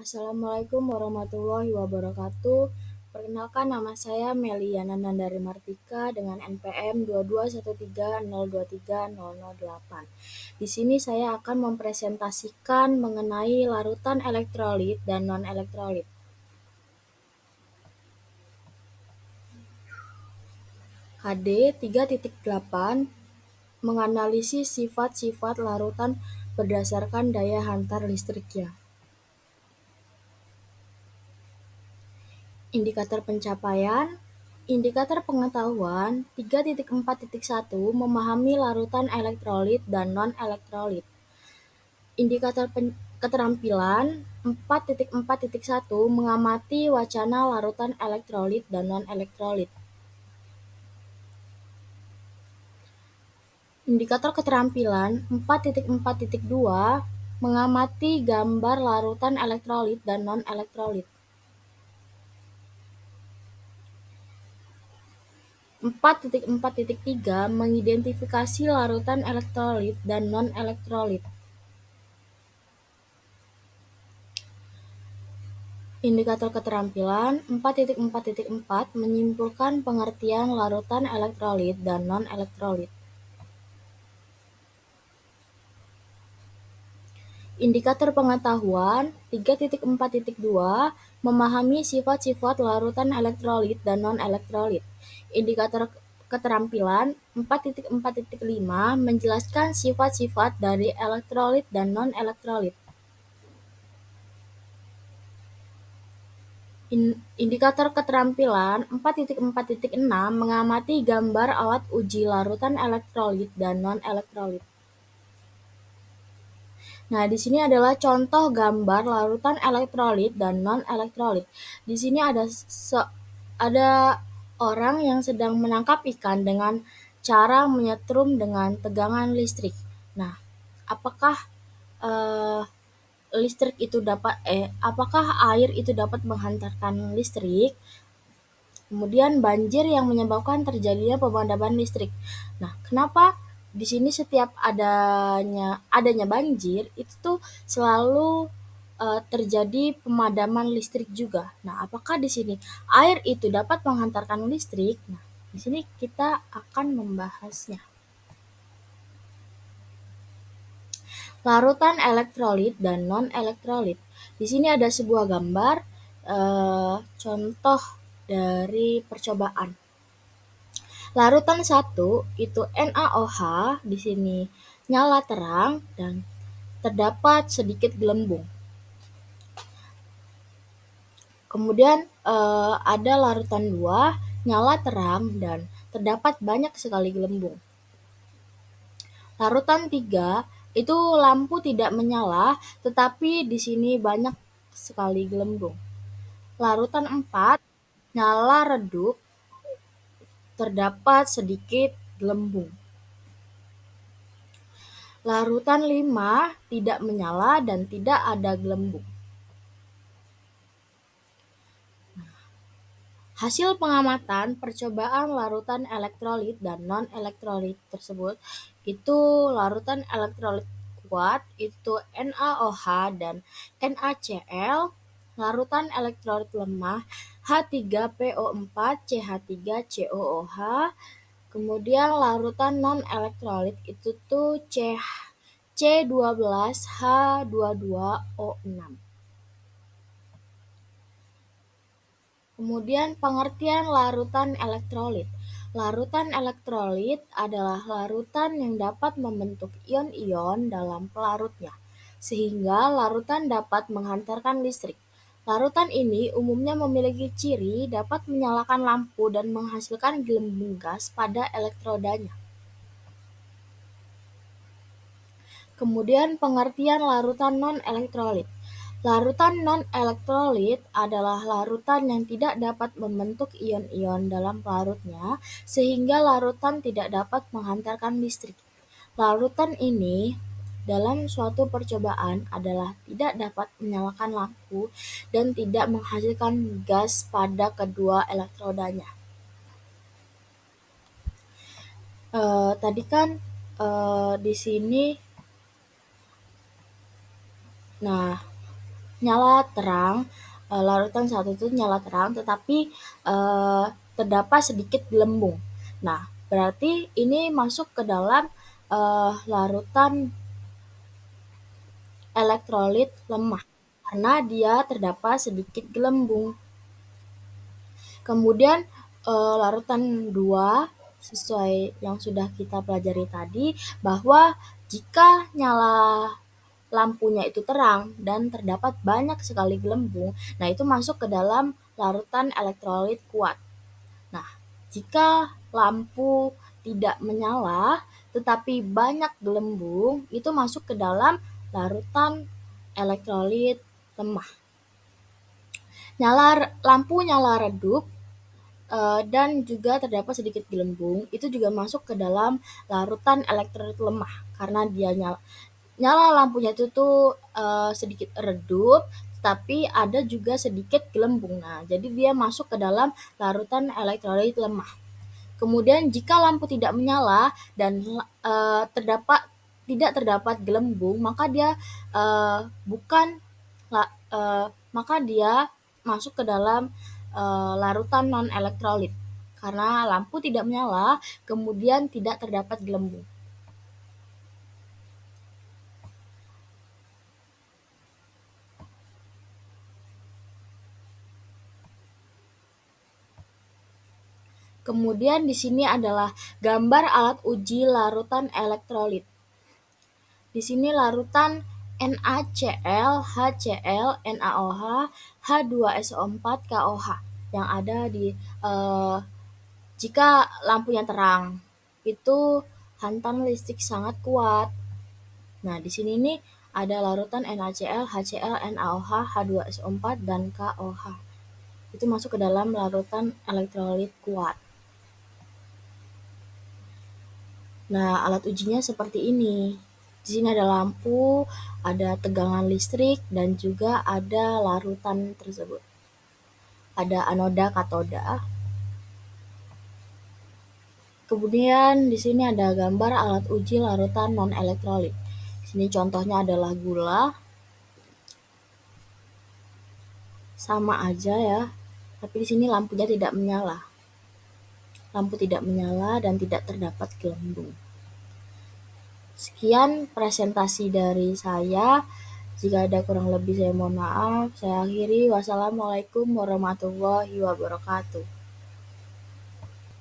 Assalamualaikum warahmatullahi wabarakatuh. Perkenalkan, nama saya Meliana Nandari Martika dengan NPM 2213023008. Di sini saya akan mempresentasikan mengenai larutan elektrolit dan non-elektrolit. KD 3.8 menganalisis sifat-sifat larutan berdasarkan daya hantar listriknya. Indikator pencapaian, indikator pengetahuan 3.4.1 memahami larutan elektrolit dan non-elektrolit. Indikator keterampilan 4.4.1 mengamati wacana larutan elektrolit dan non-elektrolit. Indikator keterampilan 4.4.2 mengamati gambar larutan elektrolit dan non-elektrolit. 4.4.3 mengidentifikasi larutan elektrolit dan non-elektrolit. Indikator keterampilan 4.4.4 menyimpulkan pengertian larutan elektrolit dan non-elektrolit. Indikator pengetahuan 3.4.2 memahami sifat-sifat larutan elektrolit dan non-elektrolit. Indikator keterampilan 4.4.5 menjelaskan sifat-sifat dari elektrolit dan non-elektrolit. Indikator keterampilan 4.4.6 mengamati gambar alat uji larutan elektrolit dan non-elektrolit. Nah, di sini adalah contoh gambar larutan elektrolit dan non-elektrolit. Di sini ada orang yang sedang menangkap ikan dengan cara menyetrum dengan tegangan listrik. Nah, apakah apakah air itu dapat menghantarkan listrik? Kemudian banjir yang menyebabkan terjadinya pemadaman listrik. Nah, kenapa di sini setiap adanya banjir itu tuh selalu terjadi pemadaman listrik juga. Nah, apakah di sini air itu dapat menghantarkan listrik? Nah, di sini kita akan membahasnya. Larutan elektrolit dan non-elektrolit. Di sini ada sebuah gambar contoh dari percobaan. Larutan 1 itu NaOH, di sini nyala terang dan terdapat sedikit gelembung. Kemudian ada larutan 2 nyala terang dan terdapat banyak sekali gelembung. Larutan 3 itu lampu tidak menyala, tetapi di sini banyak sekali gelembung. Larutan 4 nyala redup, terdapat sedikit gelembung. Larutan 5 tidak menyala dan tidak ada gelembung. Hasil pengamatan percobaan larutan elektrolit dan non-elektrolit tersebut itu larutan elektrolit kuat itu NaOH dan NaCl, larutan elektrolit lemah H3PO4 CH3COOH, kemudian larutan non-elektrolit itu tuh C12H22O6. Kemudian pengertian larutan elektrolit. Larutan elektrolit adalah larutan yang dapat membentuk ion-ion dalam pelarutnya, sehingga larutan dapat menghantarkan listrik. Larutan ini umumnya memiliki ciri dapat menyalakan lampu dan menghasilkan gelembung gas pada elektrodanya. Kemudian pengertian larutan non-elektrolit. Larutan non-elektrolit adalah larutan yang tidak dapat membentuk ion-ion dalam pelarutnya, sehingga larutan tidak dapat menghantarkan listrik. Larutan ini dalam suatu percobaan adalah tidak dapat menyalakan lampu dan tidak menghasilkan gas pada kedua elektrodanya. Tadi kan di sini, nah nyala terang, larutan saat itu nyala terang, tetapi terdapat sedikit gelembung. Nah, berarti ini masuk ke dalam larutan elektrolit lemah karena dia terdapat sedikit gelembung. Kemudian larutan 2 sesuai yang sudah kita pelajari tadi, bahwa jika nyala lampunya itu terang dan terdapat banyak sekali gelembung, nah itu masuk ke dalam larutan elektrolit kuat. Nah, jika lampu tidak menyala tetapi banyak gelembung, itu masuk ke dalam larutan elektrolit lemah. Lampu nyala redup dan juga terdapat sedikit gelembung, itu juga masuk ke dalam larutan elektrolit lemah karena dia nyala lampunya itu tuh sedikit redup, tapi ada juga sedikit gelembung. Nah, jadi dia masuk ke dalam larutan elektrolit lemah. Kemudian jika lampu tidak menyala dan tidak terdapat gelembung, maka dia bukan maka dia masuk ke dalam larutan non elektrolit karena lampu tidak menyala, kemudian tidak terdapat gelembung. Kemudian di sini adalah gambar alat uji larutan elektrolit. Di sini larutan NaCl, HCl, NaOH, H2SO4, KOH yang ada di jika lampunya terang. Itu hantam listrik sangat kuat. Nah, di sini nih ada larutan NaCl, HCl, NaOH, H2SO4 dan KOH. Itu masuk ke dalam larutan elektrolit kuat. Nah, alat ujinya seperti ini. Di sini ada lampu, ada tegangan listrik, dan juga ada larutan tersebut. Ada anoda, katoda. Kemudian di sini ada gambar alat uji larutan non-elektrolit. Di sini contohnya adalah gula. Sama aja ya, tapi di sini lampunya tidak menyala. Lampu tidak menyala dan tidak terdapat gelembung. Sekian presentasi dari saya. Jika ada kurang lebih saya mohon maaf. Saya akhiri. Wassalamualaikum warahmatullahi wabarakatuh.